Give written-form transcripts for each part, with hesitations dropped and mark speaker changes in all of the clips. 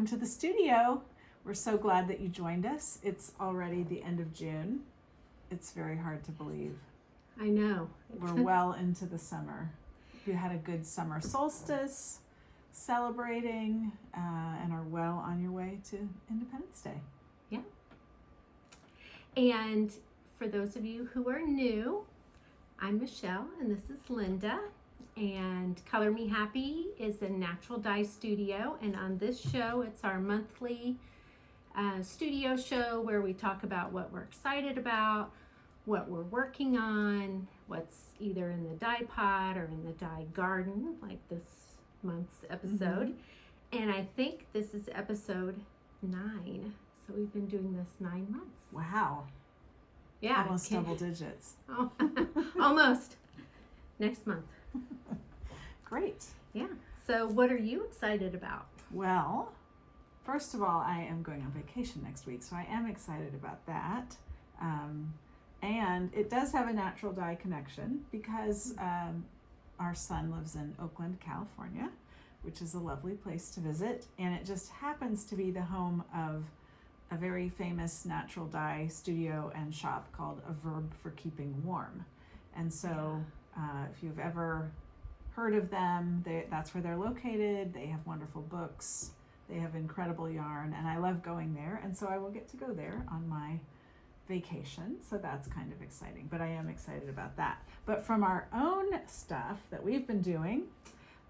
Speaker 1: welcome to the studio. We're so glad that you joined us. It's already the end of June. It's very hard to believe.
Speaker 2: I know.
Speaker 1: We're well into the summer. You had a good summer solstice, celebrating, and are well on your way to Independence Day.
Speaker 2: Yeah. And for those of you who are new, I'm Michelle and this is Linda. And Color Me Happy is a natural dye studio, and on this show it's our monthly studio show where we talk about what we're excited about, what we're working on, what's either in the dye pot or in the dye garden, like this month's episode. And I think this is episode 9, so we've been doing this 9 months.
Speaker 1: Wow.
Speaker 2: Yeah,
Speaker 1: almost double digits.
Speaker 2: Oh, almost. Next month.
Speaker 1: Great.
Speaker 2: Yeah. So what are you excited about?
Speaker 1: Well, first of all, I am going on vacation next week, so I am excited about that. And it does have a natural dye connection because our son lives in Oakland, California, which is a lovely place to visit. And it just happens to be the home of a very famous natural dye studio and shop called A Verb for Keeping Warm. And so if you've ever heard of them, that's where they're located. They have wonderful books. They have incredible yarn, and I love going there. And so I will get to go there on my vacation. So that's kind of exciting, but I am excited about that. But from our own stuff that we've been doing,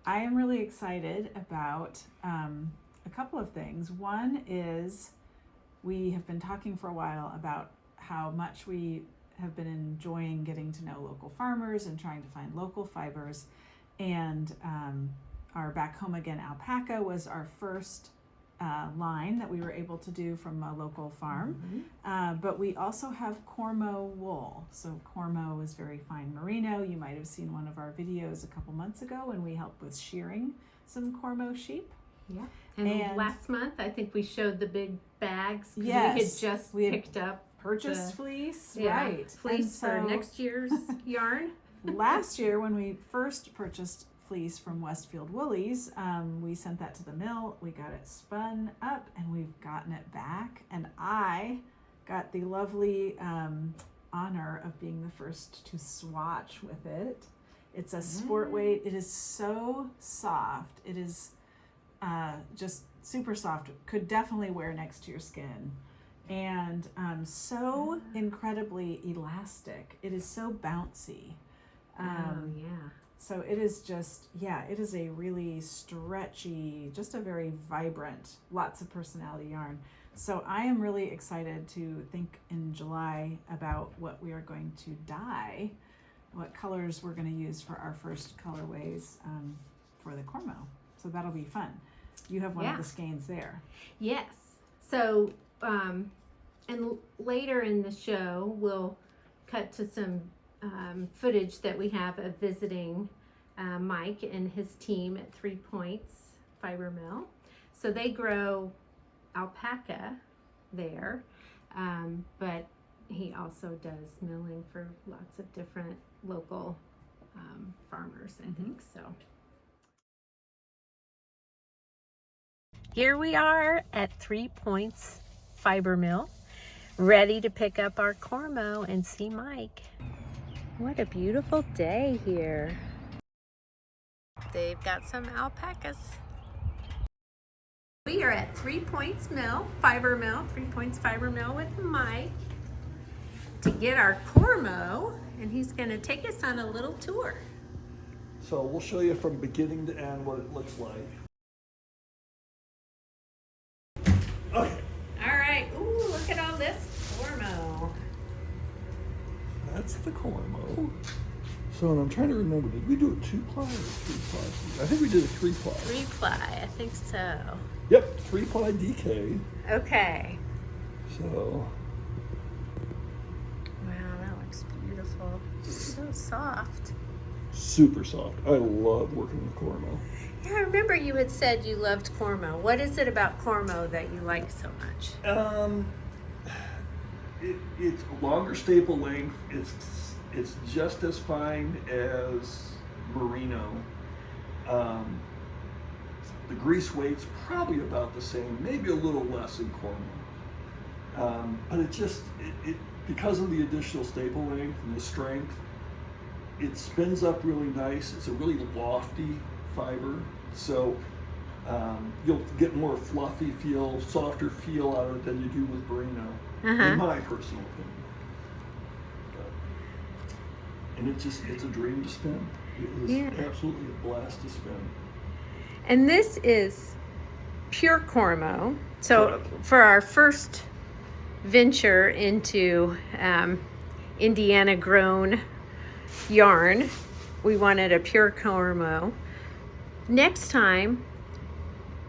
Speaker 1: I am really excited about a couple of things. One is we have been talking for a while about how much we have been enjoying getting to know local farmers and trying to find local fibers. And our Back Home Again alpaca was our first line that we were able to do from a local farm. But we also have cormo wool. So cormo is very fine merino. You might have seen one of our videos a couple months ago when we helped with shearing some cormo sheep.
Speaker 2: Yeah. And last month, I think we showed the big bags.
Speaker 1: Yes.
Speaker 2: We had picked up
Speaker 1: purchased fleece,
Speaker 2: yeah,
Speaker 1: right?
Speaker 2: Fleece for next year's yarn.
Speaker 1: Last year, when we first purchased fleece from Westfield Woolies, we sent that to the mill. We got it spun up, and we've gotten it back. And I got the lovely honor of being the first to swatch with it. It's a sport weight. It is so soft. It is just super soft. Could definitely wear next to your skin. And so incredibly elastic. It is so bouncy. So it is just, it is a really stretchy, just a very vibrant, lots of personality yarn. So I am really excited to think in July about what we are going to dye, what colors we're going to use for our first colorways for the cormo. So that'll be fun. You have one of the skeins there.
Speaker 2: Yes. So, and later in the show, we'll cut to some footage that we have of visiting Mike and his team at 3 Points Fiber Mill. So they grow alpaca there, but he also does milling for lots of different local farmers, I think so. Here we are at 3 Points Fiber Mill, ready to pick up our cormo and see Mike. What a beautiful day here. They've got some alpacas. We are at 3 Points Fiber Mill, 3 Points Fiber Mill with Mike to get our cormo, and he's going to take us on a little tour.
Speaker 3: So we'll show you from beginning to end what it looks like. Okay.
Speaker 2: All right. Ooh, look at all this cormo.
Speaker 3: That's the cormo. So, and I'm trying to remember, did we do a 2-ply or 3-ply? I think we did a 3-ply.
Speaker 2: 3-ply, I think so.
Speaker 3: Yep, 3-ply DK.
Speaker 2: Okay.
Speaker 3: So.
Speaker 2: Wow, that looks beautiful. So soft.
Speaker 3: Super soft. I love working with cormo.
Speaker 2: Yeah, I remember you had said you loved cormo. What is it about cormo that you like so much?
Speaker 3: It's a longer staple length. It's just as fine as merino. The grease weight's probably about the same, maybe a little less in cormo. But it because of the additional staple length and the strength, it spins up really nice. It's a really lofty fiber, so you'll get more fluffy feel, softer feel out of it than you do with merino, in my personal opinion. And it's a dream to spin. It is absolutely a blast to spin.
Speaker 2: And this is pure cormo. So
Speaker 3: Correct.
Speaker 2: for our first venture into Indiana grown yarn, we wanted a pure cormo. Next time,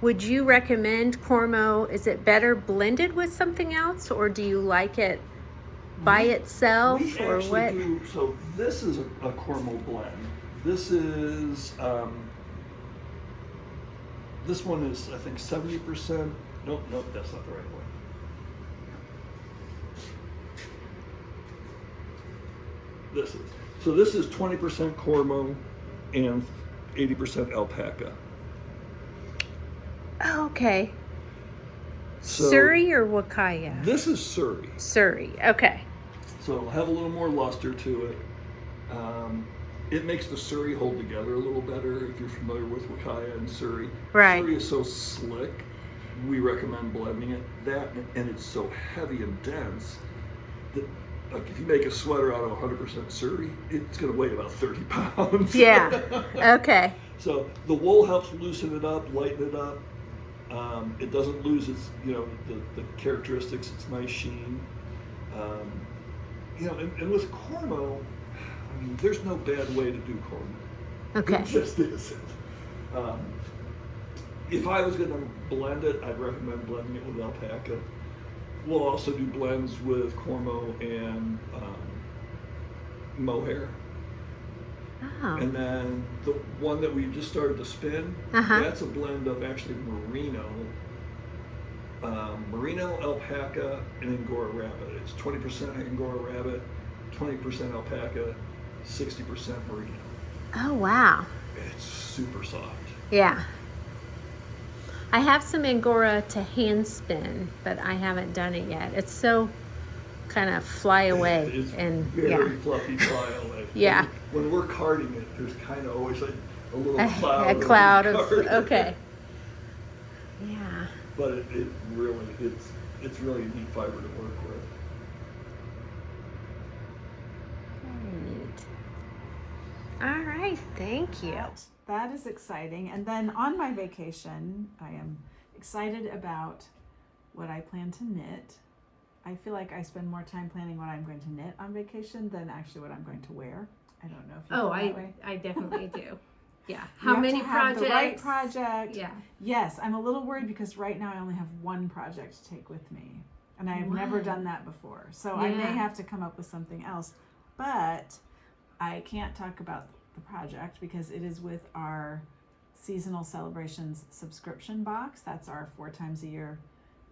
Speaker 2: would you recommend cormo? Is it better blended with something else, or do you like it by itself,
Speaker 3: We
Speaker 2: or
Speaker 3: actually
Speaker 2: what?
Speaker 3: do, so this is a cormo blend. This is, this one is, I think, 70%. Nope, that's not the right one. This is. So this is 20% cormo and 80% alpaca.
Speaker 2: Oh, okay.
Speaker 3: So
Speaker 2: Surrey or Wakaya?
Speaker 3: this is Surrey.
Speaker 2: Surrey. Okay.
Speaker 3: So it'll have a little more luster to it. It makes the Surrey hold together a little better if you're familiar with Wakaya and Surrey.
Speaker 2: Right.
Speaker 3: Surrey is so slick, we recommend blending it. That, and it's so heavy and dense that, like, if you make a sweater out of 100% Surrey, it's going to weigh about 30 pounds.
Speaker 2: Yeah. Okay.
Speaker 3: So the wool helps loosen it up, lighten it up. It doesn't lose its, the characteristics, its nice sheen. And with cormo, I mean, there's no bad way to do cormo.
Speaker 2: Okay.
Speaker 3: It just isn't. If I was going to blend it, I'd recommend blending it with alpaca. We'll also do blends with cormo and mohair.
Speaker 2: Oh.
Speaker 3: And then the one that we just started to spin, that's a blend of actually merino, alpaca, and Angora rabbit. It's 20% Angora rabbit, 20% alpaca, 60% merino.
Speaker 2: Oh, wow.
Speaker 3: It's super soft.
Speaker 2: Yeah. I have some Angora to hand spin, but I haven't done it yet. It's so kind of fly away.
Speaker 3: It's
Speaker 2: and
Speaker 3: very fluffy fly away.
Speaker 2: Yeah.
Speaker 3: When we're carding it, there's kind of always like a little cloud.
Speaker 2: A cloud
Speaker 3: of
Speaker 2: of, okay. Yeah.
Speaker 3: But it really, it's really a neat fiber to work with.
Speaker 2: Very neat. All right, thank you.
Speaker 1: That is exciting. And then on my vacation, I am excited about what I plan to knit. I feel like I spend more time planning what I'm going to knit on vacation than actually what I'm going to wear. I don't know if you feel that way.
Speaker 2: I definitely do. Yeah.
Speaker 1: You
Speaker 2: How
Speaker 1: have
Speaker 2: many
Speaker 1: to have
Speaker 2: projects?
Speaker 1: the right project.
Speaker 2: Yeah.
Speaker 1: Yes, I'm a little worried because right now I only have one project to take with me. And I have never
Speaker 2: Wow.
Speaker 1: done that before. So I may
Speaker 2: Yeah.
Speaker 1: have to come up with something else. But I can't talk about the project because it is with our Seasonal Celebrations subscription box. That's our 4 times a year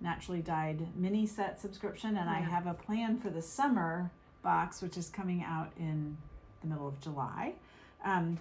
Speaker 1: naturally dyed mini set subscription. And I
Speaker 2: Yeah.
Speaker 1: have a plan for the summer box, which is coming out in the middle of July.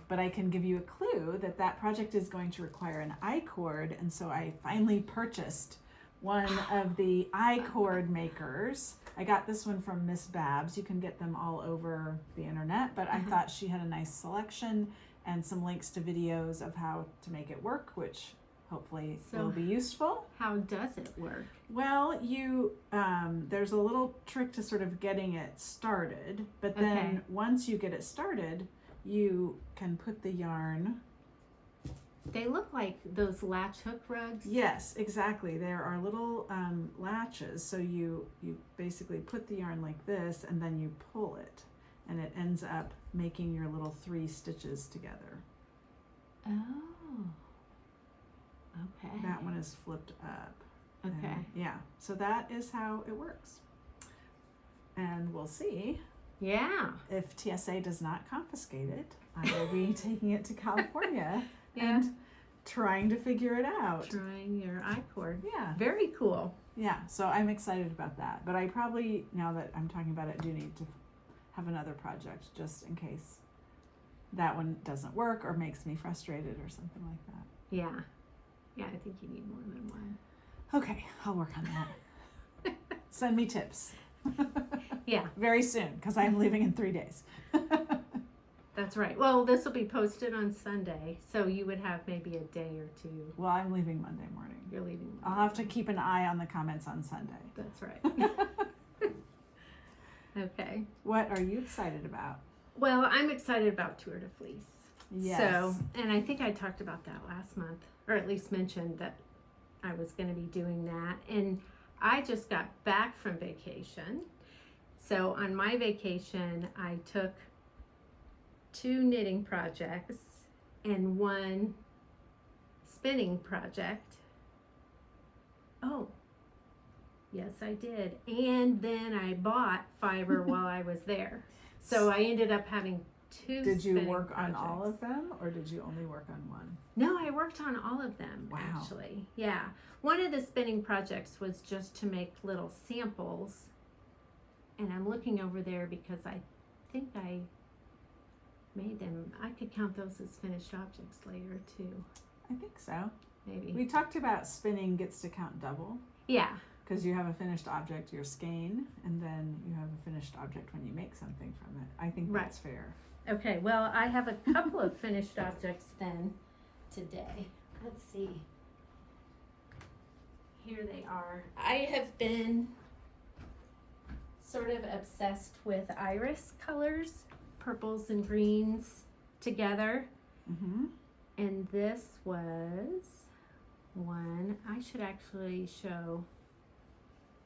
Speaker 1: But I can give you a clue that project is going to require an I-cord. And so I finally purchased one of the I-cord makers. I got this one from Miss Babs. You can get them all over the internet, but I thought she had a nice selection and some links to videos of how to make it work, which hopefully will be useful.
Speaker 2: How does it work?
Speaker 1: Well, there's a little trick to sort of getting it started, but then
Speaker 2: Okay.
Speaker 1: once you get it started, you can put the yarn.
Speaker 2: They look like those latch hook rugs.
Speaker 1: Yes, exactly. There are little latches, so you basically put the yarn like this, and then you pull it, and it ends up making your little 3 stitches together.
Speaker 2: Oh. Okay.
Speaker 1: That one is flipped up.
Speaker 2: Okay.
Speaker 1: And yeah, so that is how it works. And we'll see
Speaker 2: Yeah.
Speaker 1: if TSA does not confiscate it. I will be taking it to California
Speaker 2: Yeah.
Speaker 1: and trying to figure it out.
Speaker 2: Trying your I-cord.
Speaker 1: Yeah.
Speaker 2: Very cool.
Speaker 1: Yeah, so I'm excited about that. But I probably, now that I'm talking about it, do need to have another project just in case that one doesn't work or makes me frustrated or something like that.
Speaker 2: Yeah. Yeah, I think you need more than one.
Speaker 1: Okay, I'll work on that. Send me tips.
Speaker 2: Yeah.
Speaker 1: Very soon, because I'm leaving in 3 days.
Speaker 2: That's right. Well, this will be posted on Sunday, so you would have maybe a day or two.
Speaker 1: Well, I'm leaving Monday morning.
Speaker 2: You're leaving.
Speaker 1: I'll have to keep an eye on the comments on Sunday.
Speaker 2: That's right. Okay.
Speaker 1: What are you excited about?
Speaker 2: Well, I'm excited about Tour de Fleece.
Speaker 1: Yes.
Speaker 2: So, and I think I talked about that last month, or at least mentioned that I was going to be doing that. And I just got back from vacation. So on my vacation, I took 2 knitting projects and 1 spinning project. Oh, yes, I did. And then I bought fiber while I was there. So I ended up having 2
Speaker 1: Did you
Speaker 2: spinning
Speaker 1: work on
Speaker 2: projects.
Speaker 1: all of them, or did you only work on one?
Speaker 2: No, I worked on all of them,
Speaker 1: Wow.
Speaker 2: actually. Yeah. One of the spinning projects was just to make little samples. And I'm looking over there because I think I made them. I could count those as finished objects later, too.
Speaker 1: I think so.
Speaker 2: Maybe.
Speaker 1: We talked about spinning gets to count double,
Speaker 2: Yeah.
Speaker 1: because you have a finished object, your skein, and then you have a finished object when you make something from it. I think
Speaker 2: Right.
Speaker 1: that's fair.
Speaker 2: Okay, well, I have a couple of finished objects then today. Let's see. Here they are. I have been sort of obsessed with iris colors, purples and greens together.
Speaker 1: Mm-hmm.
Speaker 2: And this was one. I should actually show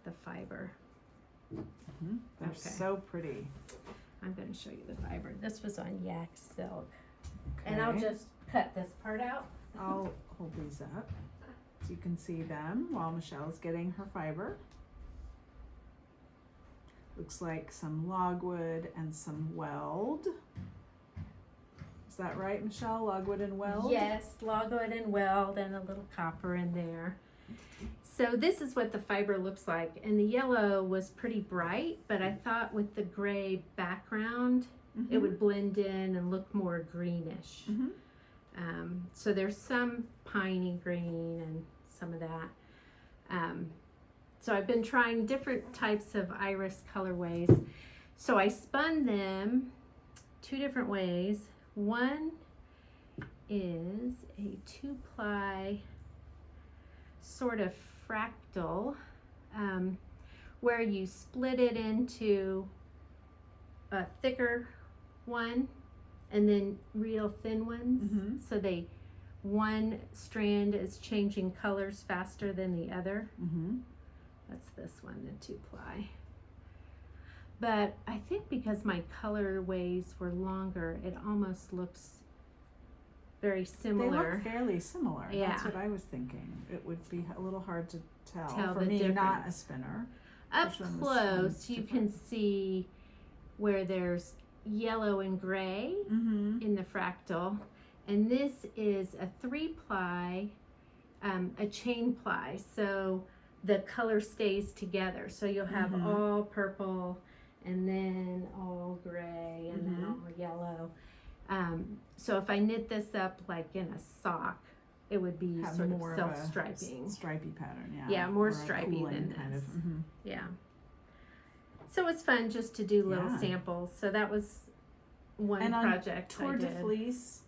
Speaker 2: the fiber.
Speaker 1: Mm-hmm. They're
Speaker 2: Okay.
Speaker 1: so pretty.
Speaker 2: I'm going to show you the fiber. This was on yak silk. And I'll
Speaker 1: Okay.
Speaker 2: just cut this part out.
Speaker 1: I'll hold these up so you can see them while Michelle's getting her fiber. Looks like some logwood and some weld. Is that right, Michelle? Logwood and weld?
Speaker 2: Yes, logwood and weld and a little copper in there. So this is what the fiber looks like. And the yellow was pretty bright, but I thought with the gray background, it would blend in and look more greenish.
Speaker 1: Mm-hmm.
Speaker 2: So there's some piney green and some of that. So I've been trying different types of iris colorways. So I spun them 2 different ways. One is a 2-ply sort of fractal, where you split it into a thicker one and then real thin ones.
Speaker 1: Mm-hmm.
Speaker 2: So one strand is changing colors faster than the other.
Speaker 1: Mm-hmm.
Speaker 2: That's this one, the 2-ply. But I think because my colorways were longer, it almost looks very similar.
Speaker 1: They look fairly similar.
Speaker 2: Yeah.
Speaker 1: That's what I was thinking. It would be a little hard to tell. For
Speaker 2: the
Speaker 1: me, not a
Speaker 2: difference.
Speaker 1: spinner.
Speaker 2: Up
Speaker 1: Which one was
Speaker 2: close, you
Speaker 1: different?
Speaker 2: can see where there's yellow and gray
Speaker 1: Mm-hmm.
Speaker 2: in the fractal. And this is a 3-ply, a chain ply. So the color stays together. So you'll have
Speaker 1: Mhm.
Speaker 2: all purple and then all gray and then all yellow. So if I knit this up like in a sock, it would be
Speaker 1: Have
Speaker 2: sort of
Speaker 1: more of a
Speaker 2: self-striping.
Speaker 1: stripy pattern, yeah.
Speaker 2: Yeah, more
Speaker 1: Or a
Speaker 2: stripy
Speaker 1: cooling
Speaker 2: than
Speaker 1: kind
Speaker 2: this.
Speaker 1: of. Mm-hmm.
Speaker 2: Yeah. So it's fun just to do little
Speaker 1: Yeah.
Speaker 2: samples. So that was one
Speaker 1: And on
Speaker 2: project
Speaker 1: Tour
Speaker 2: I
Speaker 1: de
Speaker 2: did.
Speaker 1: Fleece,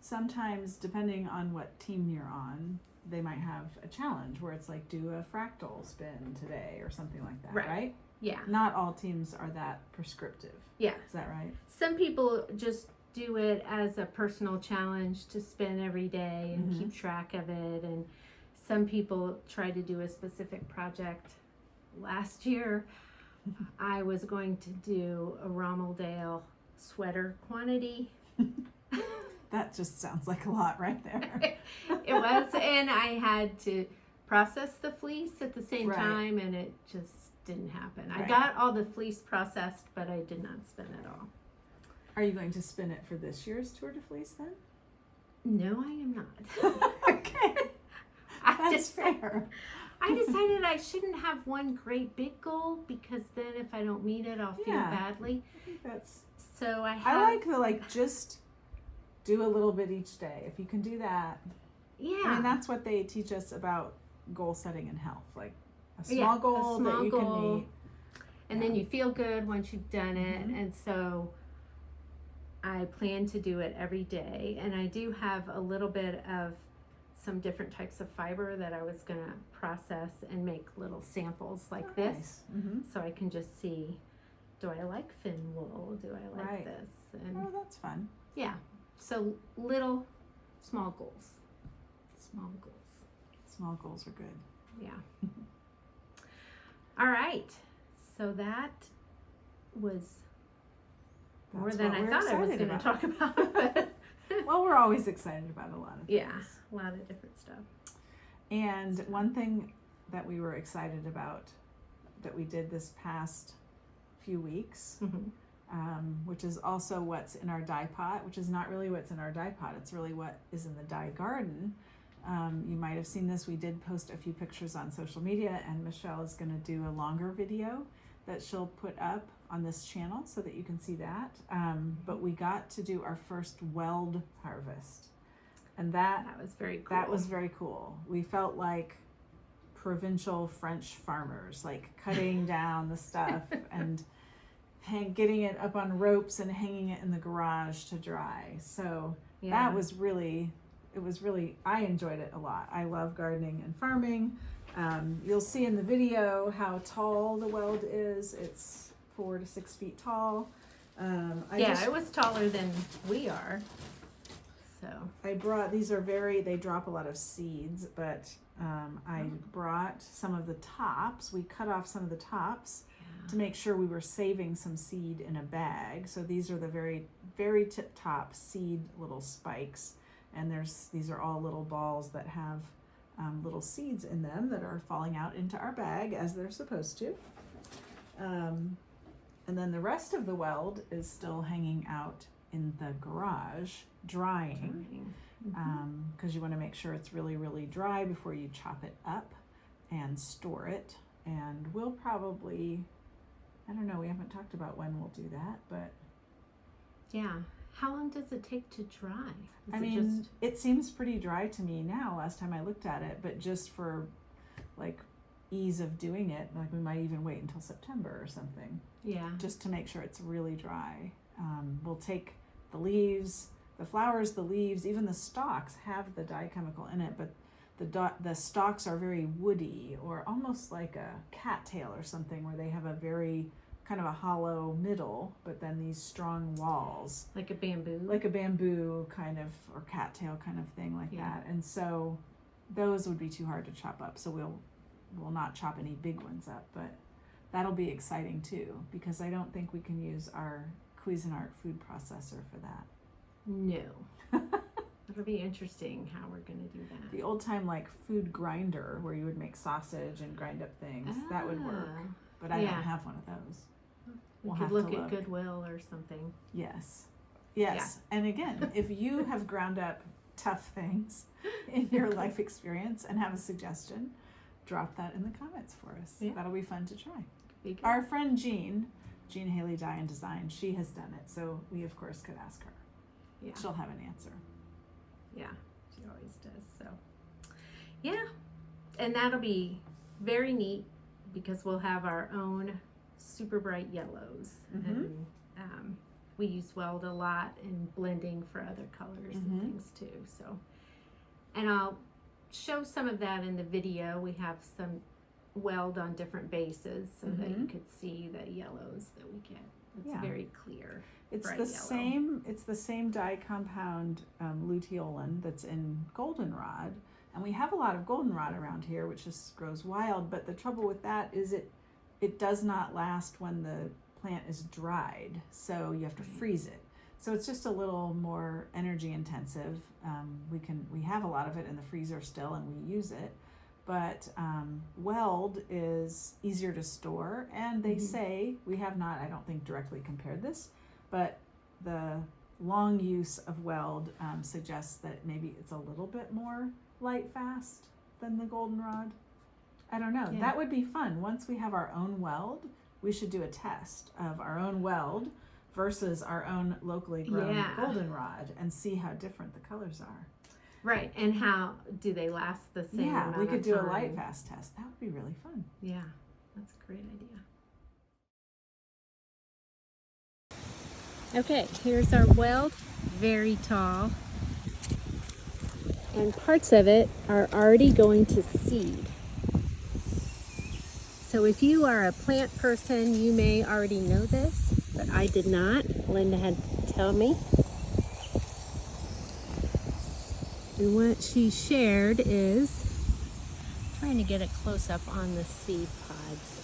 Speaker 1: sometimes depending on what team you're on, they might have a challenge where it's like do a fractal spin today or something like that,
Speaker 2: Right.
Speaker 1: right?
Speaker 2: Yeah.
Speaker 1: Not all teams are that prescriptive.
Speaker 2: Yeah.
Speaker 1: Is that right?
Speaker 2: Some people just do it as a personal challenge to spin every day and
Speaker 1: Mhm.
Speaker 2: keep track of it. And some people try to do a specific project. Last year, I was going to do a Rommeldale sweater quantity.
Speaker 1: That just sounds like a lot right there.
Speaker 2: It was, and I had to process the fleece at the same
Speaker 1: Right.
Speaker 2: time, and it just didn't happen. I
Speaker 1: Right.
Speaker 2: got all the fleece processed, but I did not spin it all.
Speaker 1: Are you going to spin it for this year's Tour de Fleece then?
Speaker 2: No, I am not.
Speaker 1: Okay.
Speaker 2: I
Speaker 1: That's fair.
Speaker 2: I decided I shouldn't have one great big goal because then if I don't meet it, I'll feel
Speaker 1: Yeah.
Speaker 2: badly.
Speaker 1: I think that's
Speaker 2: So I have.
Speaker 1: I like the just do a little bit each day. If you can do that,
Speaker 2: Yeah.
Speaker 1: I mean, that's what they teach us about goal setting and health. Like a small
Speaker 2: Yeah, a
Speaker 1: goal
Speaker 2: small
Speaker 1: that you
Speaker 2: goal.
Speaker 1: can meet.
Speaker 2: And then you feel good once you've done it.
Speaker 1: Mhm.
Speaker 2: And so I plan to do it every day. And I do have a little bit of some different types of fiber that I was going to process and make little samples like this.
Speaker 1: Nice. Mm-hmm.
Speaker 2: So I can just see, do I like fin wool? Do I like
Speaker 1: Right.
Speaker 2: this? And
Speaker 1: Oh, that's fun.
Speaker 2: yeah, so little, small goals. Small goals.
Speaker 1: Small goals are good.
Speaker 2: Yeah. All right. So that was more
Speaker 1: That's
Speaker 2: than
Speaker 1: what
Speaker 2: I
Speaker 1: we're
Speaker 2: thought I was
Speaker 1: excited
Speaker 2: going to
Speaker 1: about.
Speaker 2: talk about.
Speaker 1: Well, we're always excited about a lot of
Speaker 2: Yeah,
Speaker 1: things.
Speaker 2: a lot of different stuff.
Speaker 1: And one thing that we were excited about that we did this past few weeks, which is also what's in our dye pot, which is not really what's in our dye pot. It's really what is in the dye garden. You might have seen this. We did post a few pictures on social media, and Michelle is going to do a longer video that she'll put up on this channel so that you can see that. But we got to do our first Weld harvest. And that
Speaker 2: was very cool.
Speaker 1: That was very cool. We felt like provincial French farmers, like cutting down the stuff and getting it up on ropes and hanging it in the garage to dry. So that was really, I enjoyed it a lot. I love gardening and farming. You'll see in the video how tall the Weld is. It's 4 to 6 feet tall.
Speaker 2: It was taller than we are. So
Speaker 1: I brought, they drop a lot of seeds, but I brought some of the tops. We cut off some of the tops to make sure we were saving some seed in a bag. So these are the very, very tip top seed little spikes. And these are all little balls that have little seeds in them that are falling out into our bag as they're supposed to. And then the rest of the Weld is still hanging out in the garage drying. Because you want to make sure it's really, really dry before you chop it up and store it. And we'll probably, I don't know, we haven't talked about when we'll do that, but
Speaker 2: yeah. How long does it take to dry?
Speaker 1: It seems pretty dry to me now, last time I looked at it, but just for like ease of doing it, like we might even wait until September or something.
Speaker 2: Yeah.
Speaker 1: Just to make sure it's really dry. We'll take the leaves, the flowers, the leaves, even the stalks have the dye chemical in it, but the stalks are very woody or almost like a cattail or something, where they have a very kind of a hollow middle, but then these strong walls.
Speaker 2: Like a bamboo?
Speaker 1: Like a bamboo kind of, or cattail kind of thing like that. And so those would be too hard to chop up. So we'll not chop any big ones up, but that'll be exciting too, because I don't think we can use our Cuisinart food processor for that.
Speaker 2: No. It'll be interesting how we're going to do that.
Speaker 1: The old time like food grinder where you would make sausage and grind up things, that would work. But I don't have one of those.
Speaker 2: We could look at Goodwill or something.
Speaker 1: Yes. And again, if you have ground up tough things in your life experience and have a suggestion, drop that in the comments for us.
Speaker 2: Yeah.
Speaker 1: That'll be fun to try. Our friend Jean Haley Dye and Design, she has done it, so we of course could ask her.
Speaker 2: Yeah.
Speaker 1: She'll have an answer.
Speaker 2: Yeah, she always does. So yeah, and that'll be very neat because we'll have our own super bright yellows. And we use Weld a lot in blending for other colors and things too. So, and I'll show some of that in the video. We have some Weld on different bases so that you could see the yellows that we get. It's very clear.
Speaker 1: It's the same dye compound, luteolin, that's in goldenrod, and we have a lot of goldenrod around here, which just grows wild. But the trouble with that is it does not last when the plant is dried, so you have to freeze it. So it's just a little more energy intensive. We have a lot of it in the freezer still, and we use it. But Weld is easier to store, and they say, we have not, I don't think, directly compared this, but the long use of Weld suggests that maybe it's a little bit more light fast than the goldenrod. I don't know. That would be fun. Once we have our own Weld, we should do a test of our own Weld versus our own locally grown goldenrod and see how different the colors are.
Speaker 2: Right, and how do they last the same amount
Speaker 1: Yeah, we could
Speaker 2: of
Speaker 1: do a
Speaker 2: time?
Speaker 1: light fast test. That would be really fun.
Speaker 2: Yeah, that's a great idea. Okay, here's our weld, very tall. And parts of it are already going to seed. So if you are a plant person, you may already know this, but I did not. Linda had to tell me. And what she shared is, trying to get a close up on the seed pods.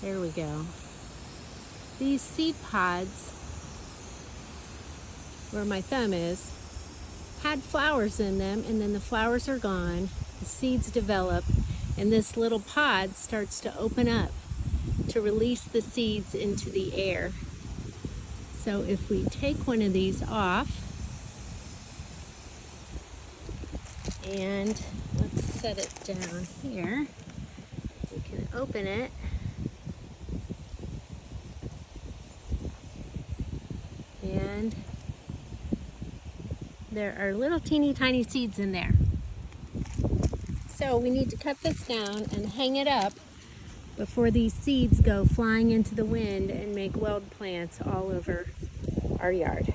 Speaker 2: There we go. These seed pods, where my thumb is, had flowers in them, and then the flowers are gone, the seeds develop, and this little pod starts to open up to release the seeds into the air. So if we take one of these off, and let's set it down here, we can open it. And there are little teeny tiny seeds in there. So we need to cut this down and hang it up before these seeds go flying into the wind and make weld plants all over our yard.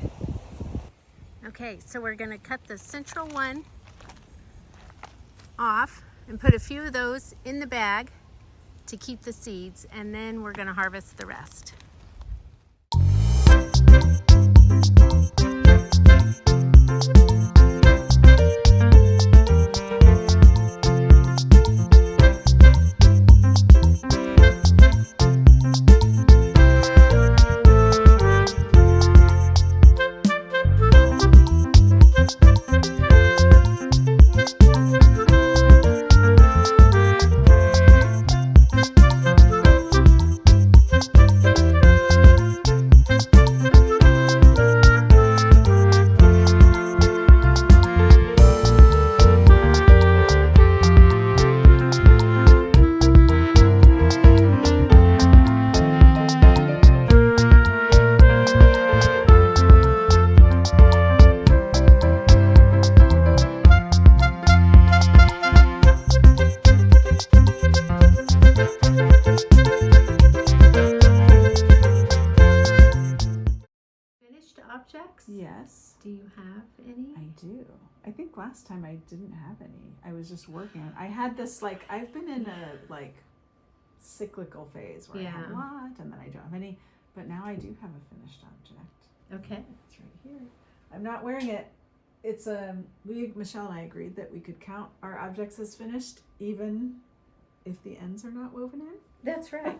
Speaker 2: Okay, so we're going to cut the central one off and put a few of those in the bag to keep the seeds, and then we're going to harvest the rest. Objects?
Speaker 1: Yes,
Speaker 2: Do you have any?
Speaker 1: I do. I think last time I didn't have any. I was just working on. I had this I've been in a cyclical phase where I have a lot and then I don't have any, but now I do have a finished object.
Speaker 2: Okay.
Speaker 1: It's right here. I'm not wearing it. It's Michelle and I agreed that we could count our objects as finished even if the ends are not woven in.
Speaker 2: That's right.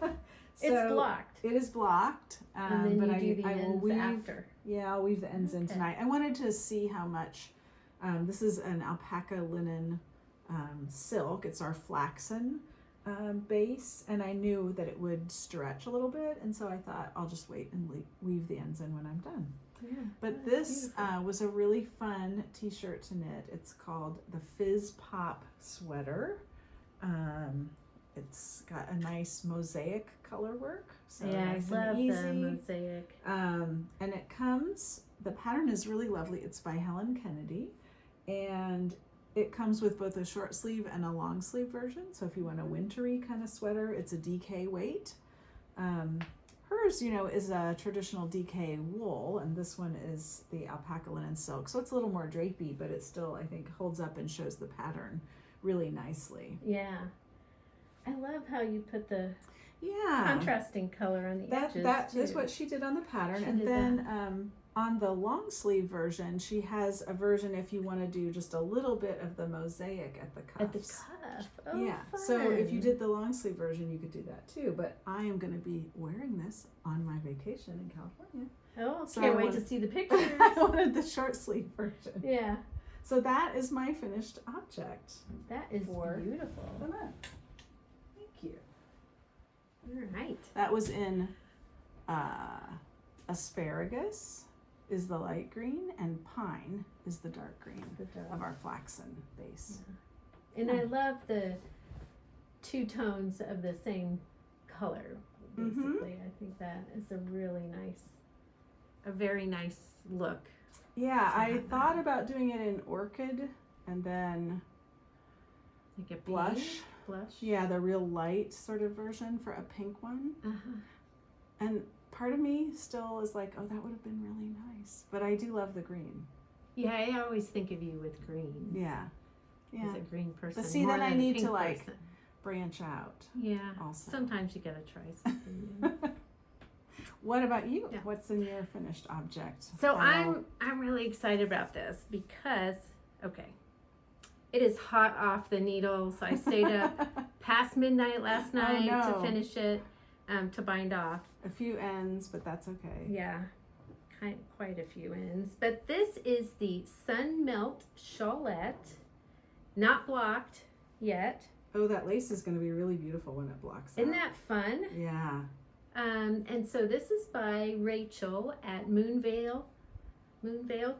Speaker 1: So
Speaker 2: It's blocked.
Speaker 1: It is blocked.
Speaker 2: And then
Speaker 1: but
Speaker 2: you do the
Speaker 1: I will
Speaker 2: ends
Speaker 1: weave,
Speaker 2: after.
Speaker 1: Yeah, I'll weave the ends in
Speaker 2: Okay.
Speaker 1: tonight. I wanted to see how much. This is an alpaca linen silk. It's our flaxen base, and I knew that it would stretch a little bit, and so I thought I'll just wait and weave the ends in when I'm done.
Speaker 2: Yeah.
Speaker 1: But
Speaker 2: that's
Speaker 1: this
Speaker 2: beautiful.
Speaker 1: was a really fun t-shirt to knit. It's called the Fizz Pop Sweater. It's got a nice mosaic color work. So
Speaker 2: Yeah,
Speaker 1: nice
Speaker 2: I love
Speaker 1: and easy.
Speaker 2: the mosaic.
Speaker 1: And it comes, the pattern is really lovely. It's by Helen Kennedy, and it comes with both a short sleeve and a long sleeve version. So if you want a wintry kind of sweater, it's a DK weight. Hers, is a traditional DK wool, and this one is the alpaca linen silk. So it's a little more drapey, but it still, I think, holds up and shows the pattern really nicely.
Speaker 2: Yeah. I love how you put the
Speaker 1: Yeah.
Speaker 2: contrasting color on the edges.
Speaker 1: That
Speaker 2: too.
Speaker 1: is what she did on the pattern.
Speaker 2: She
Speaker 1: And
Speaker 2: did
Speaker 1: then on the long sleeve version, she has a version if you want to do just a little bit of the mosaic at the cuffs.
Speaker 2: At the cuff. Oh,
Speaker 1: yeah.
Speaker 2: fun.
Speaker 1: So if you did the long sleeve version, you could do that too. But I am going to be wearing this on my vacation in California.
Speaker 2: Oh,
Speaker 1: So
Speaker 2: can't
Speaker 1: I
Speaker 2: wait
Speaker 1: wanted-
Speaker 2: to see the pictures.
Speaker 1: I wanted the short sleeve version.
Speaker 2: Yeah.
Speaker 1: So that is my finished object.
Speaker 2: That is
Speaker 1: For
Speaker 2: beautiful.
Speaker 1: the month. Thank you.
Speaker 2: All right.
Speaker 1: That was in asparagus is the light green, and pine is the dark green of our flaxen base.
Speaker 2: And I love the two tones of the same color, basically. I think that is a very nice look.
Speaker 1: Yeah, I
Speaker 2: have
Speaker 1: thought
Speaker 2: that.
Speaker 1: about doing it in orchid and then
Speaker 2: Like a
Speaker 1: blush.
Speaker 2: pink blush.
Speaker 1: Yeah, the real light sort of version for a pink one.
Speaker 2: Uh-huh.
Speaker 1: And part of me still is like, oh, that would have been really nice. But I do love the green.
Speaker 2: Yeah, I always think of you with greens.
Speaker 1: Yeah.
Speaker 2: As
Speaker 1: Yeah.
Speaker 2: a green person.
Speaker 1: But see,
Speaker 2: more
Speaker 1: then I
Speaker 2: than a
Speaker 1: need to
Speaker 2: pink
Speaker 1: like
Speaker 2: person.
Speaker 1: branch out.
Speaker 2: Yeah.
Speaker 1: also.
Speaker 2: Sometimes you gotta try something new.
Speaker 1: What about you?
Speaker 2: Yeah.
Speaker 1: What's in your finished object?
Speaker 2: So
Speaker 1: Final-
Speaker 2: I'm really excited about this because it is hot off the needles. I stayed up past midnight last night
Speaker 1: no.
Speaker 2: to finish it, to bind off.
Speaker 1: a few ends, but that's okay.
Speaker 2: Yeah, quite a few ends. But this is the Sunmelt Shawlette, not blocked yet.
Speaker 1: Oh, that lace is going to be really beautiful when it blocks
Speaker 2: Isn't
Speaker 1: out.
Speaker 2: that fun?
Speaker 1: Yeah.
Speaker 2: And so this is by Rachel at Moonvale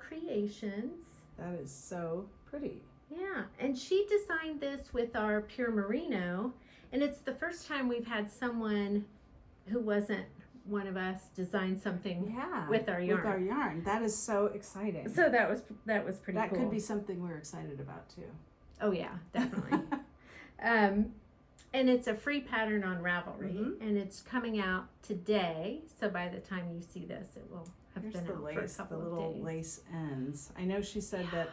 Speaker 2: Creations.
Speaker 1: That is so pretty.
Speaker 2: Yeah, and she designed this with our pure merino, and it's the first time we've had someone who wasn't one of us design something
Speaker 1: Yeah.
Speaker 2: with our yarn.
Speaker 1: With our yarn. That is so exciting.
Speaker 2: So that was pretty
Speaker 1: that
Speaker 2: cool.
Speaker 1: could be something we're excited about too.
Speaker 2: Oh yeah, definitely. And it's a free pattern on Ravelry,
Speaker 1: Mhm.
Speaker 2: and it's coming out today. So by the time you see this, it will have
Speaker 1: Here's
Speaker 2: been
Speaker 1: the
Speaker 2: out
Speaker 1: lace,
Speaker 2: for a
Speaker 1: the
Speaker 2: couple
Speaker 1: little
Speaker 2: of days.
Speaker 1: lace ends. I know she said that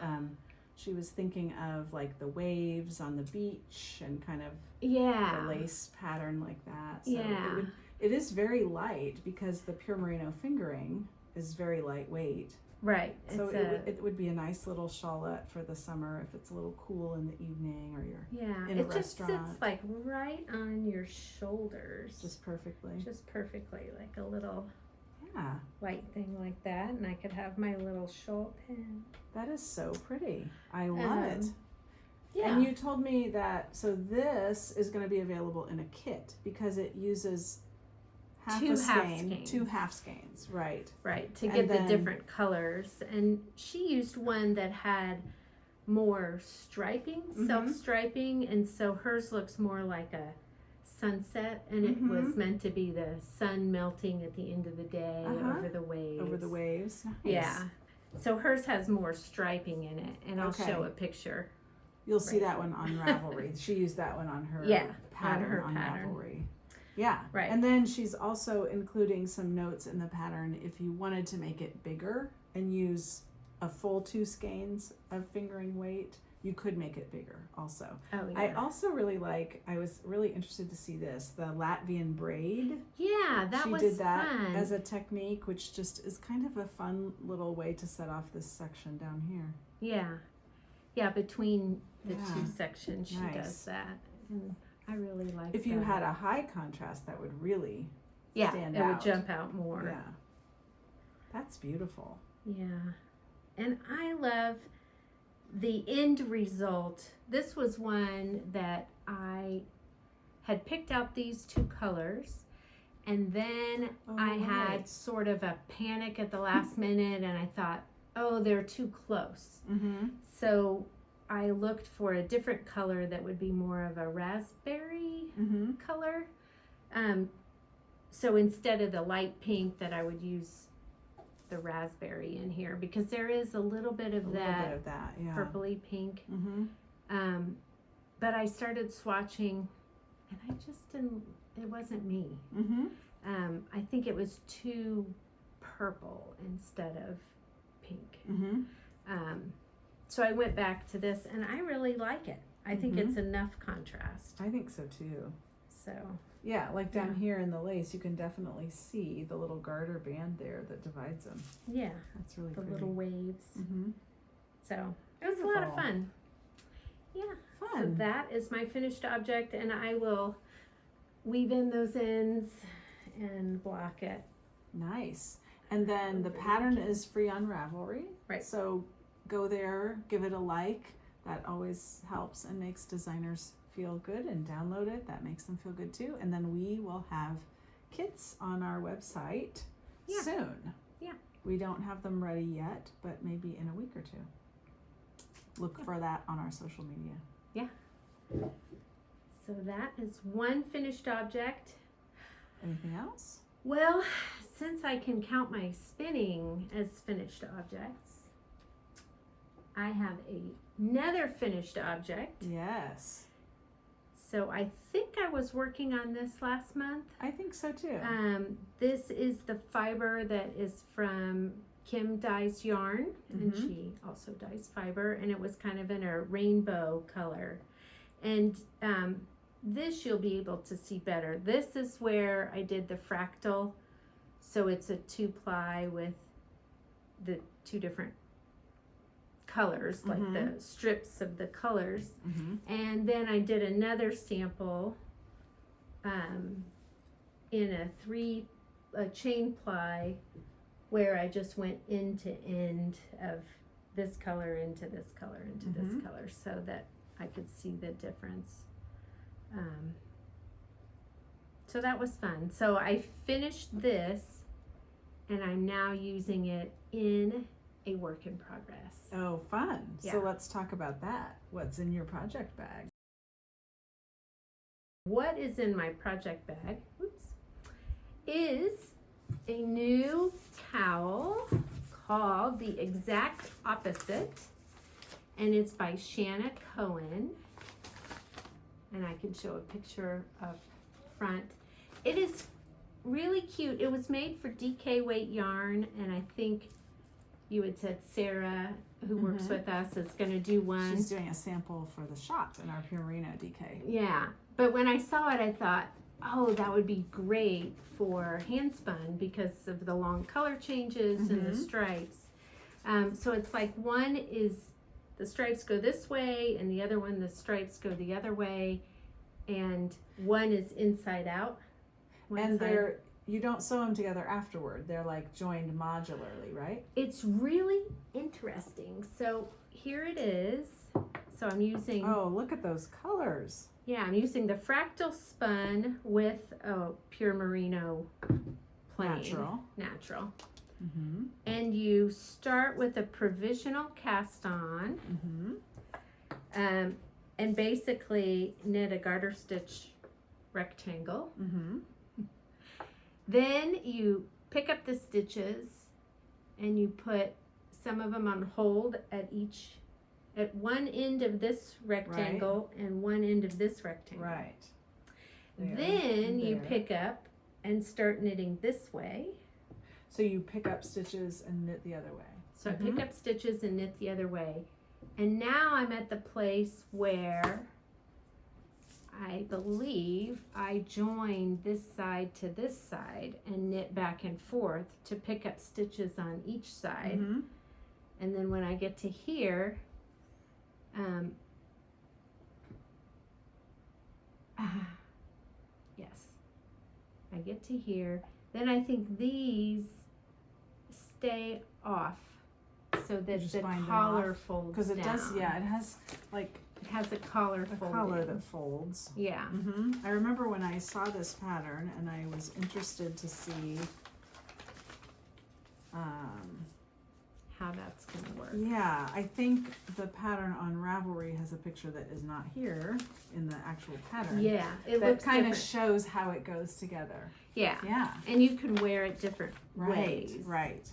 Speaker 1: she was thinking of like the waves on the beach and kind of
Speaker 2: Yeah.
Speaker 1: the lace pattern like that. So
Speaker 2: Yeah.
Speaker 1: it is very light because the pure merino fingering is very lightweight.
Speaker 2: Right.
Speaker 1: So
Speaker 2: It's
Speaker 1: it would be a nice little shawlette for the summer if it's a little cool in the evening or you're
Speaker 2: yeah.
Speaker 1: in a
Speaker 2: It just
Speaker 1: restaurant.
Speaker 2: sits like right on your shoulders.
Speaker 1: just perfectly.
Speaker 2: Just perfectly, like a little
Speaker 1: Yeah,
Speaker 2: white thing like that, and I could have my little shawl pin.
Speaker 1: that is so pretty. I love it.
Speaker 2: Yeah.
Speaker 1: And you told me that, so this is going to be available in a kit because it uses half
Speaker 2: Two
Speaker 1: a
Speaker 2: half
Speaker 1: skein,
Speaker 2: skeins.
Speaker 1: 2 half skeins, right?
Speaker 2: Right, to
Speaker 1: And
Speaker 2: get
Speaker 1: then-
Speaker 2: the different colors. And she used one that had more striping,
Speaker 1: Mhm.
Speaker 2: self-striping, and so hers looks more like a sunset, and it was
Speaker 1: Mhm.
Speaker 2: meant to be the sun melting at the end of the day
Speaker 1: Uh-huh.
Speaker 2: over the waves.
Speaker 1: Over the waves. Nice.
Speaker 2: Yeah. So hers has more striping in it, and I'll show
Speaker 1: Okay.
Speaker 2: a picture.
Speaker 1: You'll see
Speaker 2: Right.
Speaker 1: that one on Ravelry. She used that one on her
Speaker 2: Yeah,
Speaker 1: pattern
Speaker 2: her
Speaker 1: on
Speaker 2: pattern.
Speaker 1: Ravelry. Yeah.
Speaker 2: Right.
Speaker 1: And then she's also including some notes in the pattern if you wanted to make it bigger and use a full 2 skeins of fingering weight, you could make it bigger also.
Speaker 2: Oh yeah.
Speaker 1: I also really I was really interested to see this, the Latvian braid.
Speaker 2: Yeah, that
Speaker 1: She
Speaker 2: was
Speaker 1: did that
Speaker 2: fun.
Speaker 1: as a technique, which just is kind of a fun little way to set off this section down here.
Speaker 2: Yeah, between the
Speaker 1: Yeah.
Speaker 2: 2 sections she
Speaker 1: Nice.
Speaker 2: does that. And I really like
Speaker 1: If you
Speaker 2: that.
Speaker 1: had a high contrast, that would really
Speaker 2: yeah,
Speaker 1: stand
Speaker 2: it would
Speaker 1: out.
Speaker 2: jump out more.
Speaker 1: Yeah. That's beautiful.
Speaker 2: Yeah. And I love the end result. This was one that I had picked out these 2 colors, and then I had
Speaker 1: right.
Speaker 2: sort of a panic at the last minute, and I thought, oh, they're too close.
Speaker 1: Mm-hmm.
Speaker 2: So I looked for a different color that would be more of a raspberry
Speaker 1: Mm-hmm.
Speaker 2: color. So instead of the light pink, that I would use the raspberry in here, because there is a little bit of
Speaker 1: A
Speaker 2: that
Speaker 1: little bit of that, yeah.
Speaker 2: purpley pink.
Speaker 1: Mm-hmm.
Speaker 2: But I started swatching, and I just didn't. It wasn't me.
Speaker 1: Mm-hmm.
Speaker 2: I think it was too purple instead of pink.
Speaker 1: Mm-hmm.
Speaker 2: So I went back to this, and I really like it. I think
Speaker 1: Mhm.
Speaker 2: it's enough contrast.
Speaker 1: I think so too.
Speaker 2: So
Speaker 1: Yeah, like down
Speaker 2: Yeah.
Speaker 1: here in the lace, you can definitely see the little garter band there that divides them.
Speaker 2: yeah,
Speaker 1: That's really
Speaker 2: the
Speaker 1: pretty.
Speaker 2: little waves.
Speaker 1: Mm-hmm.
Speaker 2: So it was a lot of
Speaker 1: Beautiful.
Speaker 2: fun. Yeah. So
Speaker 1: Fun.
Speaker 2: that is my finished object, and I will weave in those ends and block it.
Speaker 1: Nice. And then the pattern is free on Ravelry.
Speaker 2: Right.
Speaker 1: So go there, give it a like. That always helps and makes designers feel good, and download it. That makes them feel good too. And then we will have kits on our website
Speaker 2: Yeah.
Speaker 1: soon.
Speaker 2: Yeah.
Speaker 1: We don't have them ready yet, but maybe in a week or 2. Look for that on our social media.
Speaker 2: So that is one finished object.
Speaker 1: Anything else?
Speaker 2: Well, since I can count my spinning as finished objects, I have another finished object.
Speaker 1: Yes.
Speaker 2: So I think I was working on this last month.
Speaker 1: I think so too.
Speaker 2: This is the fiber that is from Kim Dyes Yarn, and
Speaker 1: Mhm.
Speaker 2: she also dyes fiber, and it was kind of in a rainbow color. And this you'll be able to see better. This is where I did the fractal, so it's a 2-ply with the 2 different colors, like the strips of the colors.
Speaker 1: Mhm.
Speaker 2: And then I did another sample in a chain ply where I just went end to end of this color into this color into this color so that I could see the difference. So that was fun. So I finished this and I'm now using it in a work in progress.
Speaker 1: Oh, fun.
Speaker 2: Yeah.
Speaker 1: So let's talk about that. What's in your project bag?
Speaker 2: What is in my project bag, is a new cowl called The Exact Opposite, and it's by Shanna Cohen. And I can show a picture up front. It is really cute. It was made for DK weight yarn, and I think you had said Sarah, who works with us, is going to do one.
Speaker 1: She's doing a sample for the shop in our Pure Merino DK.
Speaker 2: Yeah, but when I saw it, I thought, oh, that would be great for hand spun because of the long color changes and the stripes. So it's like one is the stripes go this way, and the other one the stripes go the other way, and one is inside out.
Speaker 1: And they're, you don't sew them together afterward. They're like joined modularly, right?
Speaker 2: It's really interesting. So here it is. So I'm using,
Speaker 1: Oh, look at those colors.
Speaker 2: yeah, I'm using the fractal spun with a pure merino plain. Natural.
Speaker 1: Mm-hmm.
Speaker 2: And you start with a provisional cast on, and basically knit a garter stitch rectangle.
Speaker 1: Mm-hmm.
Speaker 2: Then you pick up the stitches and you put some of them on hold at one end of this rectangle and one end of this rectangle.
Speaker 1: Right.
Speaker 2: Then you pick up and start knitting this way.
Speaker 1: So you pick up stitches and knit the other way.
Speaker 2: So I pick up stitches and knit the other way. And now I'm at the place where I believe I join this side to this side and knit back and forth to pick up stitches on each side.
Speaker 1: Mm-hmm.
Speaker 2: And then when I get to here, yes, I get to here. Then I think these stay off so that
Speaker 1: just
Speaker 2: the
Speaker 1: bind them
Speaker 2: collar
Speaker 1: off?
Speaker 2: folds
Speaker 1: Because it
Speaker 2: down.
Speaker 1: does, yeah, it has like
Speaker 2: It has a collar
Speaker 1: a
Speaker 2: folding.
Speaker 1: collar that folds.
Speaker 2: Yeah.
Speaker 1: Mm-hmm. I remember when I saw this pattern and I was interested to see
Speaker 2: How that's gonna work.
Speaker 1: yeah, I think the pattern on Ravelry has a picture that is not here in the actual pattern.
Speaker 2: Yeah, it
Speaker 1: That
Speaker 2: looks
Speaker 1: kind of
Speaker 2: different.
Speaker 1: shows how it goes together.
Speaker 2: Yeah.
Speaker 1: Yeah.
Speaker 2: And you can wear it different
Speaker 1: Right.
Speaker 2: ways.
Speaker 1: Right.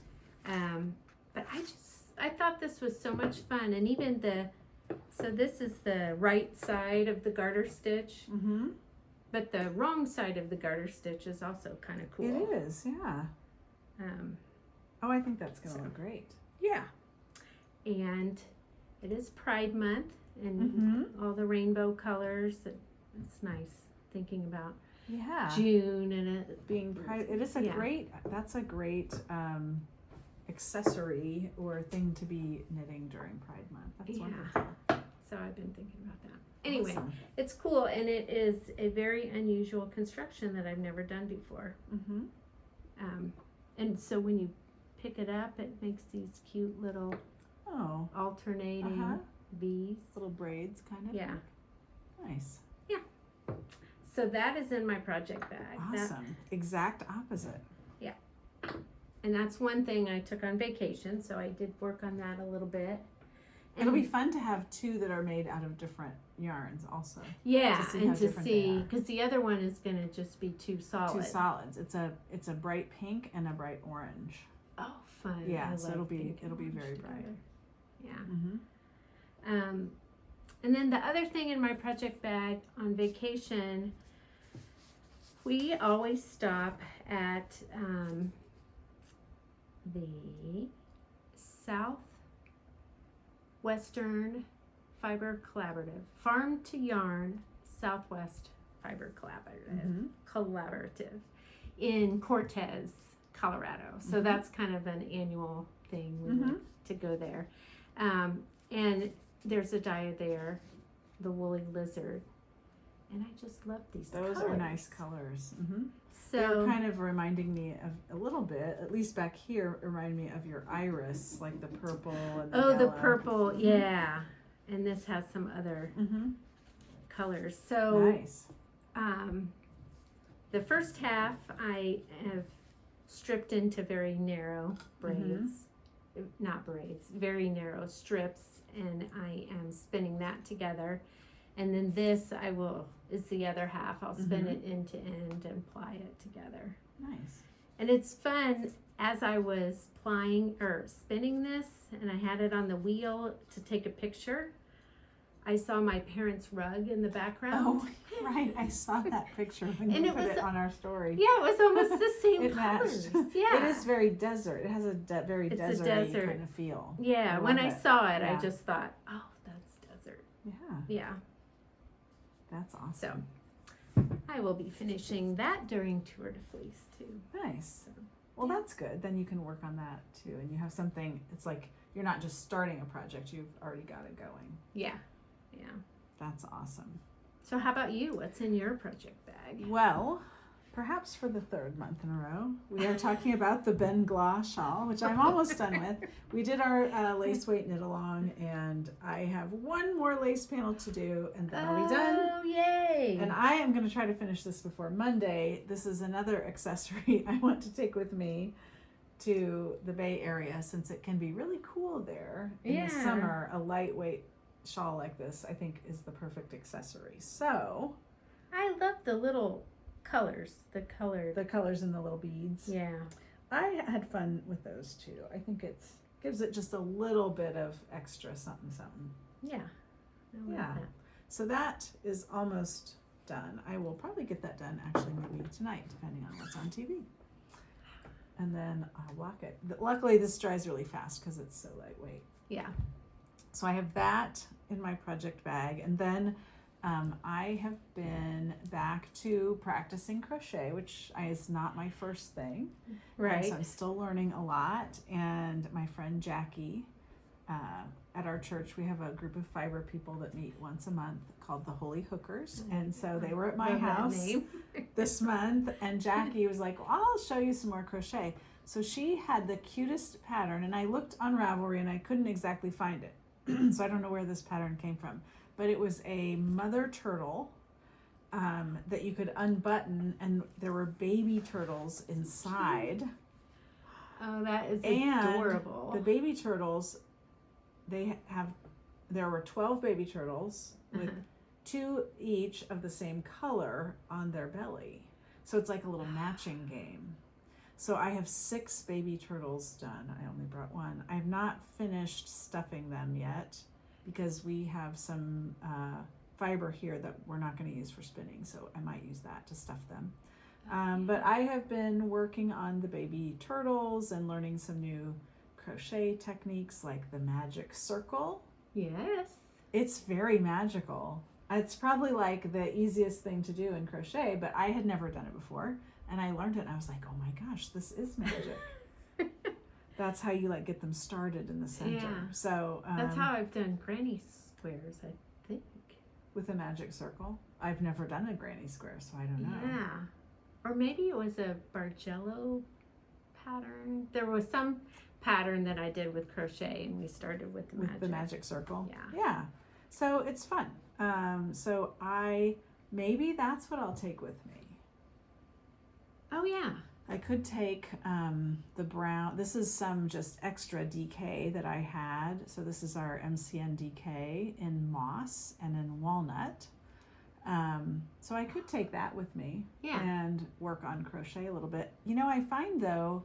Speaker 2: But I thought this was so much fun, and even so this is the right side of the garter stitch,
Speaker 1: Mm-hmm.
Speaker 2: but the wrong side of the garter stitch is also kind of cool.
Speaker 1: It is, yeah. Oh, I think that's gonna look great.
Speaker 2: Yeah. And it is Pride Month, and
Speaker 1: Mm-hmm.
Speaker 2: all the rainbow colors. It's nice thinking about
Speaker 1: Yeah.
Speaker 2: June and it
Speaker 1: Being proud, it is a
Speaker 2: Yeah.
Speaker 1: that's a great accessory or thing to be knitting during Pride Month. That's
Speaker 2: Yeah.
Speaker 1: wonderful.
Speaker 2: So I've been thinking about that. Anyway,
Speaker 1: Awesome.
Speaker 2: it's cool, and it is a very unusual construction that I've never done before.
Speaker 1: Mm-hmm.
Speaker 2: And so when you pick it up, it makes these cute little
Speaker 1: Oh,
Speaker 2: alternating
Speaker 1: Uh-huh.
Speaker 2: V's.
Speaker 1: little braids kind of.
Speaker 2: Yeah.
Speaker 1: Nice.
Speaker 2: So that is in my project bag.
Speaker 1: Awesome. Exact opposite.
Speaker 2: And that's one thing I took on vacation, so I did work on that a little bit. And
Speaker 1: It'll be fun to have two that are made out of different yarns also.
Speaker 2: yeah,
Speaker 1: to see
Speaker 2: and
Speaker 1: how
Speaker 2: to
Speaker 1: different they
Speaker 2: see,
Speaker 1: are.
Speaker 2: because the other one is going to just be too solid.
Speaker 1: Two solids. It's a bright pink and a bright orange.
Speaker 2: Oh, fun.
Speaker 1: Yeah,
Speaker 2: I
Speaker 1: so
Speaker 2: love
Speaker 1: it'll be
Speaker 2: pink and
Speaker 1: very
Speaker 2: orange
Speaker 1: bright.
Speaker 2: together. Yeah.
Speaker 1: Mm-hmm.
Speaker 2: And then the other thing in my project bag on vacation, we always stop at the Southwestern Fiber Collaborative, Farm to Yarn Southwest Fiber Collaborative in Cortez, Colorado. So that's kind of an annual thing. We like to go there. And there's a dye there, the woolly lizard. And I just love these
Speaker 1: Those
Speaker 2: colors.
Speaker 1: are nice colors.
Speaker 2: So
Speaker 1: They're kind of reminding me of a little bit, at least back here, remind me of your iris, like the purple and the yellow.
Speaker 2: the purple, yeah. And this has some other colors. So
Speaker 1: Nice.
Speaker 2: the first half I have stripped into very narrow braids, not braids, very narrow strips, and I am spinning that together. And then this is the other half. I'll spin it end to end and ply it together.
Speaker 1: Nice.
Speaker 2: And it's fun. As I was spinning this and I had it on the wheel to take a picture, I saw my parents' rug in the background.
Speaker 1: Oh, right. I saw that picture when
Speaker 2: And
Speaker 1: you
Speaker 2: it
Speaker 1: put
Speaker 2: was-
Speaker 1: it on our story.
Speaker 2: Yeah, it was almost the same
Speaker 1: It
Speaker 2: colors.
Speaker 1: matched.
Speaker 2: Yeah.
Speaker 1: It is very desert. It has a very
Speaker 2: It's a
Speaker 1: desert
Speaker 2: desert.
Speaker 1: kind of feel.
Speaker 2: Yeah,
Speaker 1: I
Speaker 2: when
Speaker 1: love
Speaker 2: I
Speaker 1: it.
Speaker 2: saw it,
Speaker 1: Yeah.
Speaker 2: I just thought, oh, that's desert.
Speaker 1: Yeah,
Speaker 2: Yeah.
Speaker 1: that's awesome.
Speaker 2: So I will be finishing that during Tour de Fleece too.
Speaker 1: Nice.
Speaker 2: So,
Speaker 1: Well,
Speaker 2: yeah.
Speaker 1: that's good. Then you can work on that too, and you have something. It's like you're not just starting a project; you've already got it going.
Speaker 2: Yeah. Yeah.
Speaker 1: That's awesome.
Speaker 2: So how about you? What's in your project bag?
Speaker 1: Well, perhaps for the third month in a row, we are talking about the Ben Glah shawl, which I'm almost done with. We did our lace weight knit along, and I have one more lace panel to do, and then I'll be done.
Speaker 2: Oh, yay!
Speaker 1: And I am going to try to finish this before Monday. This is another accessory I want to take with me to the Bay Area, since it can be really cool there in the
Speaker 2: Yeah.
Speaker 1: summer. A lightweight shawl like this, I think, is the perfect accessory. So
Speaker 2: I love the little colors. The color.
Speaker 1: the colors in the little beads.
Speaker 2: Yeah.
Speaker 1: I had fun with those too. I think it gives it just a little bit of extra something.
Speaker 2: Yeah. I love
Speaker 1: Yeah.
Speaker 2: that.
Speaker 1: So that is almost done. I will probably get that done actually maybe tonight, depending on what's on TV. And then I'll block it. Luckily, this dries really fast because it's so lightweight.
Speaker 2: Yeah.
Speaker 1: So I have that in my project bag. And then I have been back to practicing crochet, which is not my first thing. And
Speaker 2: Right.
Speaker 1: so I'm still learning a lot. And my friend Jackie, at our church, we have a group of fiber people that meet once a month called the Holy Hookers. And so they were at my
Speaker 2: Love that
Speaker 1: house
Speaker 2: name.
Speaker 1: this month, and Jackie was like, well, I'll show you some more crochet. So she had the cutest pattern, and I looked on Ravelry and I couldn't exactly find it. So I don't know where this pattern came from, but it was a mother turtle that you could unbutton, and there were baby turtles inside.
Speaker 2: Oh, that is
Speaker 1: And
Speaker 2: adorable.
Speaker 1: the baby turtles, there were 12 baby turtles with 2 each of the same color on their belly. So it's like a little matching game. So I have 6 baby turtles done. I only brought one. I have not finished stuffing them yet because we have some fiber here that we're not going to use for spinning. So I might use that to stuff them. But I have been working on the baby turtles and learning some new crochet techniques like the magic circle.
Speaker 2: Yes.
Speaker 1: It's very magical. It's probably like the easiest thing to do in crochet, but I had never done it before. And I learned it and I was like, oh my gosh, this is magic. That's how you like get them started in the center.
Speaker 2: Yeah.
Speaker 1: So
Speaker 2: That's how I've done granny squares, I think.
Speaker 1: with a magic circle. I've never done a granny square, so I don't know.
Speaker 2: Yeah. Or maybe it was a Bargello pattern. There was some pattern that I did with crochet, and we started with the
Speaker 1: With
Speaker 2: magic.
Speaker 1: the magic circle.
Speaker 2: Yeah.
Speaker 1: Yeah. So it's fun. So maybe that's what I'll take with me.
Speaker 2: Oh, yeah.
Speaker 1: I could take the brown. This is some just extra DK that I had. So this is our MCN DK in moss and in walnut. So I could take that with me
Speaker 2: Yeah.
Speaker 1: and work on crochet a little bit. You know, I find though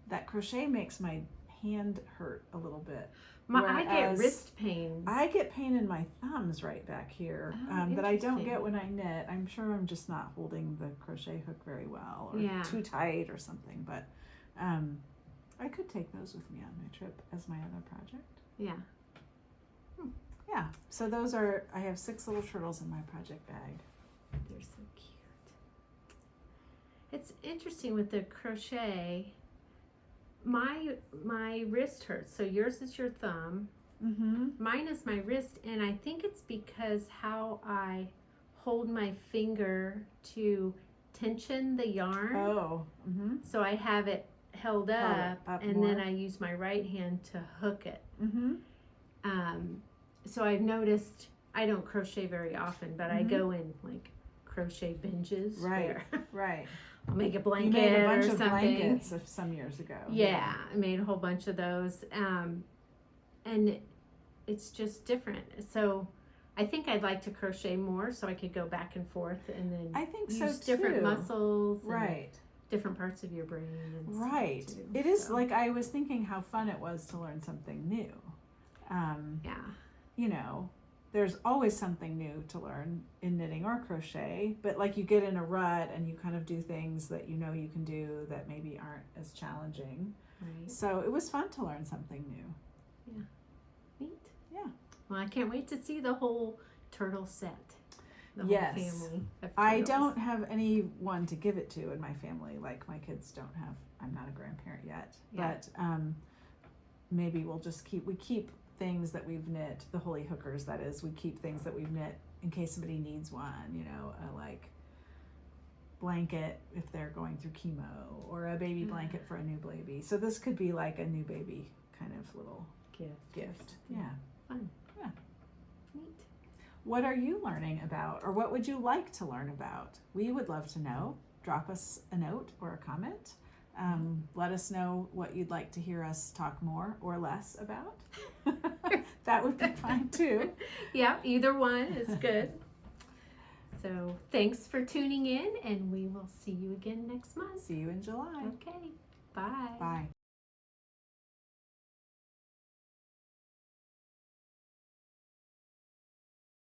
Speaker 1: that crochet makes my hand hurt a little bit.
Speaker 2: I get
Speaker 1: Whereas
Speaker 2: wrist pain.
Speaker 1: I get pain in my thumbs right back here
Speaker 2: Oh,
Speaker 1: that I don't
Speaker 2: interesting.
Speaker 1: get when I knit. I'm sure I'm just not holding the crochet hook very well, or
Speaker 2: Yeah.
Speaker 1: too tight or something. But I could take those with me on my trip as my other project.
Speaker 2: Yeah.
Speaker 1: Yeah, so those are, I have 6 little turtles in my project bag.
Speaker 2: They're so cute. It's interesting with the crochet. My wrist hurts. So yours is your thumb.
Speaker 1: Mm-hmm.
Speaker 2: Mine is my wrist, and I think it's because how I hold my finger to tension the yarn.
Speaker 1: Oh. Mm-hmm.
Speaker 2: So I have it held up, and
Speaker 1: more.
Speaker 2: then I use my right hand to hook it.
Speaker 1: Mm-hmm.
Speaker 2: So I've noticed I don't crochet very often, but I go in like crochet binges.
Speaker 1: Right.
Speaker 2: Where
Speaker 1: Right.
Speaker 2: I'll make a
Speaker 1: You
Speaker 2: blanket
Speaker 1: made a bunch
Speaker 2: or
Speaker 1: of
Speaker 2: something.
Speaker 1: blankets some years ago.
Speaker 2: Yeah, I made a whole bunch of those. And it's just different. So I think I'd like to crochet more so I could go back and forth and then
Speaker 1: I think
Speaker 2: use
Speaker 1: so
Speaker 2: different
Speaker 1: too.
Speaker 2: muscles and
Speaker 1: Right.
Speaker 2: different parts of your brain. And stuff
Speaker 1: Right.
Speaker 2: too,
Speaker 1: It is
Speaker 2: so.
Speaker 1: like I was thinking how fun it was to learn something new.
Speaker 2: Yeah.
Speaker 1: You know, there's always something new to learn in knitting or crochet, but like you get in a rut and you kind of do things that you know you can do that maybe aren't as challenging.
Speaker 2: Right.
Speaker 1: So it was fun to learn something new.
Speaker 2: Neat.
Speaker 1: Yeah.
Speaker 2: Well, I can't wait to see the whole turtle set. The
Speaker 1: Yes.
Speaker 2: whole family of
Speaker 1: I
Speaker 2: turtles.
Speaker 1: don't have anyone to give it to in my family. Like my kids don't have, I'm not a grandparent yet,
Speaker 2: Yeah.
Speaker 1: but maybe we'll just we keep things that we've knit, the holy hookers, that is, we keep things that we've knit in case somebody needs one, you know, a like blanket if they're going through chemo, or a baby blanket for a new baby. So this could be like a new baby kind of little gift. Yeah.
Speaker 2: Fun.
Speaker 1: Yeah.
Speaker 2: Neat.
Speaker 1: What are you learning about, or what would you like to learn about? We would love to know. Drop us a note or a comment. Let us know what you'd like to hear us talk more or less about. That would be fine too.
Speaker 2: Yeah, either one is good. So thanks for tuning in, and we will see you again next month.
Speaker 1: See you in July.
Speaker 2: Okay, bye.
Speaker 1: Bye.